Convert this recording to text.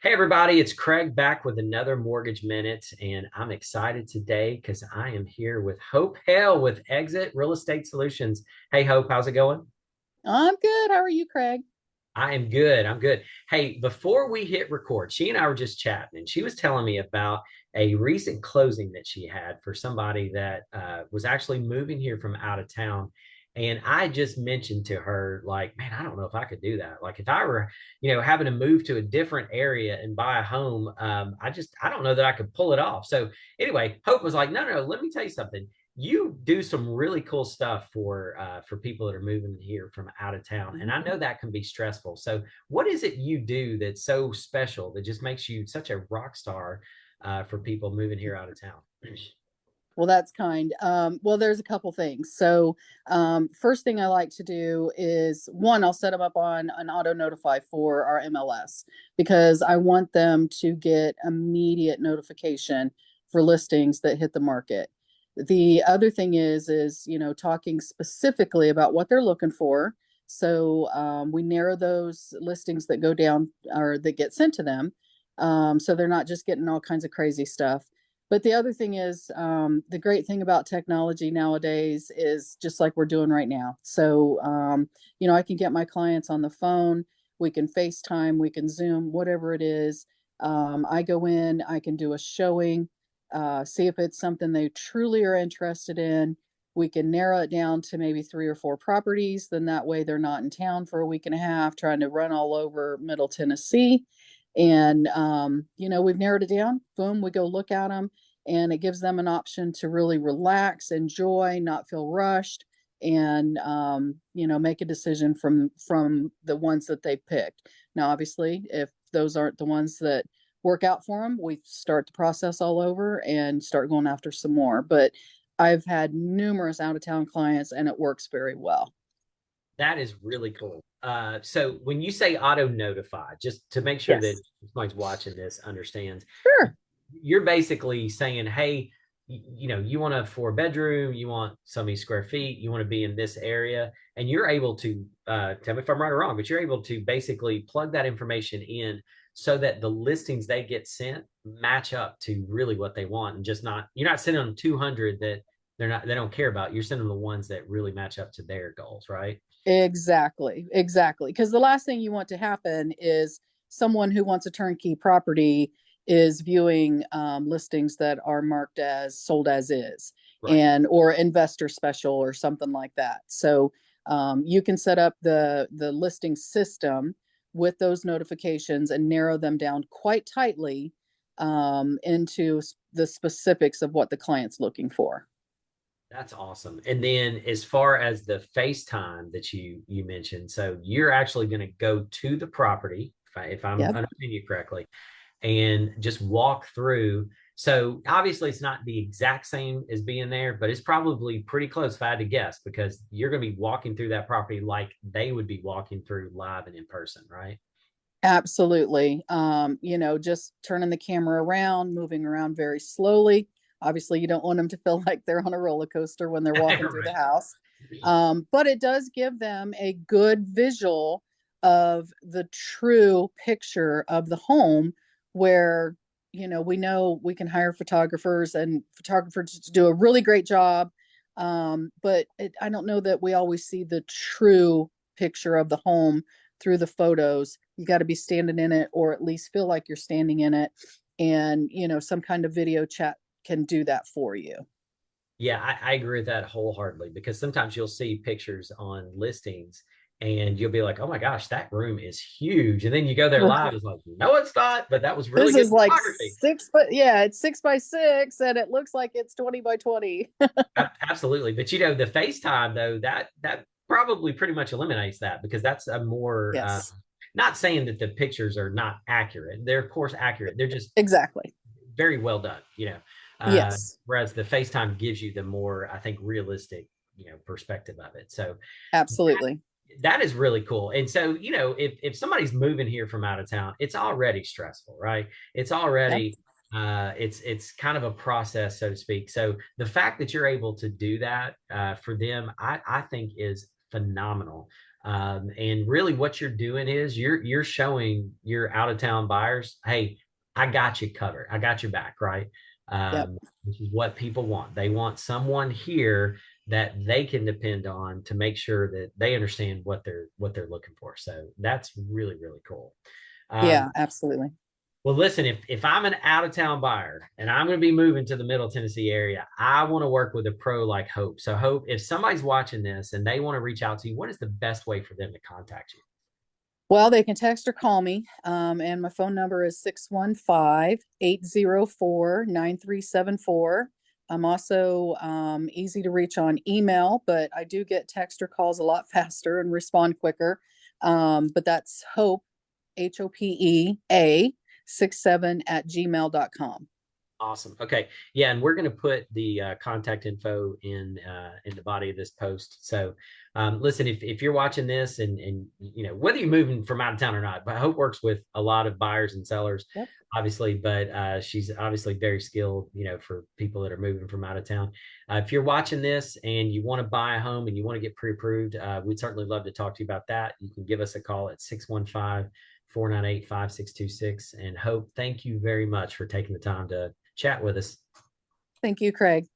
Hey, everybody, it's Craig back with another Mortgage Minute, and I'm excited today because I am here with Hope Hale with Exit Real Estate Solutions. Hey, Hope, how's it going? I'm good. How are you, Craig? I am good. I'm good. Hey, before we hit record, she and I were just chatting, and she was telling me about a recent closing that she had for somebody that was actually moving here from out of town. And I just mentioned to her, like, man, I don't know if I could do that. Like, if I were, having to move to a different area and buy a home, I don't know that I could pull it off. So, anyway, Hope was like, no, no, let me tell you something. You do some really cool stuff for people that are moving here from out of town, and I know that can be stressful. So, what is it you do that's so special that just makes you such a rock star for people moving here out of town? Well, that's kind. Well, there's a couple things. First thing I like to do is one, I'll set them up on an auto notify for our MLS because I want them to get immediate notification for listings that hit the market. The other thing is talking specifically about what they're looking for. We narrow those listings that go down or that get sent to them. So they're not just getting all kinds of crazy stuff. But the other thing is, the great thing about technology nowadays is just like we're doing right now. I can get my clients on the phone. We can FaceTime, we can Zoom, whatever it is. I go in, I can do a showing, see if it's something they truly are interested in. We can narrow it down to maybe three or four properties. Then that way they're not in town for a week and a half trying to run all over Middle Tennessee. We've narrowed it down. Boom, we go look at them, and it gives them an option to really relax, enjoy, not feel rushed, and make a decision from the ones that they picked. Now, obviously, if those aren't the ones that work out for them, we start the process all over and start going after some more. But I've had numerous out of town clients, and it works very well. That is really cool. So, when you say auto notify, just to make sure that Yes. somebody's watching this understands, Sure. you're basically saying, hey, you want a four bedroom, you want so many square feet, you want to be in this area, and you're able to tell me if I'm right or wrong, but you're able to basically plug that information in so that the listings they get sent match up to really what they want, and just not you're not sending them 200 that they don't care about. You're sending them the ones that really match up to their goals, right? Exactly, exactly. Because the last thing you want to happen is someone who wants a turnkey property is viewing listings that are marked as sold as is, Right. and or investor special or something like that. You can set up the listing system with those notifications and narrow them down quite tightly into the specifics of what the client's looking for. That's awesome. And then as far as the FaceTime that you mentioned, so you're actually going to go to the property, if I'm Yep. understanding you correctly, and just walk through. So obviously it's not the exact same as being there, but it's probably pretty close if I had to guess, because you're going to be walking through that property like they would be walking through live and in person, right? Absolutely. Just turning the camera around, moving around very slowly. Obviously, you don't want them to feel like they're on a roller coaster when they're walking through the Right. house. But it does give them a good visual of the true picture of the home where, we know we can hire photographers and photographers to do a really great job. I don't know that we always see the true picture of the home through the photos. You got to be standing in it or at least feel like you're standing in it. And, some kind of video chat can do that for you. Yeah, I agree with that wholeheartedly, because sometimes you'll see pictures on listings and you'll be like, oh my gosh, that room is huge. And then you go there live, it's like, no, it's not, but that was really This good is like photography. 6 foot. Yeah, it's 6 by 6 and it looks like it's 20 by 20. Absolutely. But the FaceTime though, that probably pretty much eliminates that, because that's a more Yes, not saying that the pictures are not accurate. They're of course accurate. They're just exactly. very well done. Yes, Whereas the FaceTime gives you the more, I think, realistic, perspective of it. So absolutely. that is really cool. And so, if somebody's moving here from out of town, it's already stressful, right? It's Yep. already it's kind of a process, so to speak. So the fact that you're able to do that for them, I think is phenomenal. And really what you're doing is you're showing your out of town buyers, hey, I got you covered. I got your back, right? Yep. Which is what people want. They want someone here that they can depend on to make sure that they understand what they're looking for. So that's really, really cool. Yeah, Um, absolutely. well, listen, if I'm an out of town buyer and I'm going to be moving to the Middle Tennessee area, I want to work with a pro like Hope. So, Hope, if somebody's watching this and they want to reach out to you, what is the best way for them to contact you? Well, they can text or call me. And my phone number is 615-804-9374. I'm also easy to reach on email, but I do get text or calls a lot faster and respond quicker. But that's Hope, HOPEA 67 @gmail.com. Awesome. Okay. Yeah, and we're going to put the contact info in the body of this post. So, listen, if you're watching this and you know whether you're moving from out of town or not, but Hope works with a lot of buyers and sellers, Yep. obviously. But she's obviously very skilled, you know, for people that are moving from out of town. If you're watching this and you want to buy a home and you want to get pre-approved, we'd certainly love to talk to you about that. You can give us a call at 615-498-5626. And Hope, thank you very much for taking the time to chat with us. Thank you, Craig.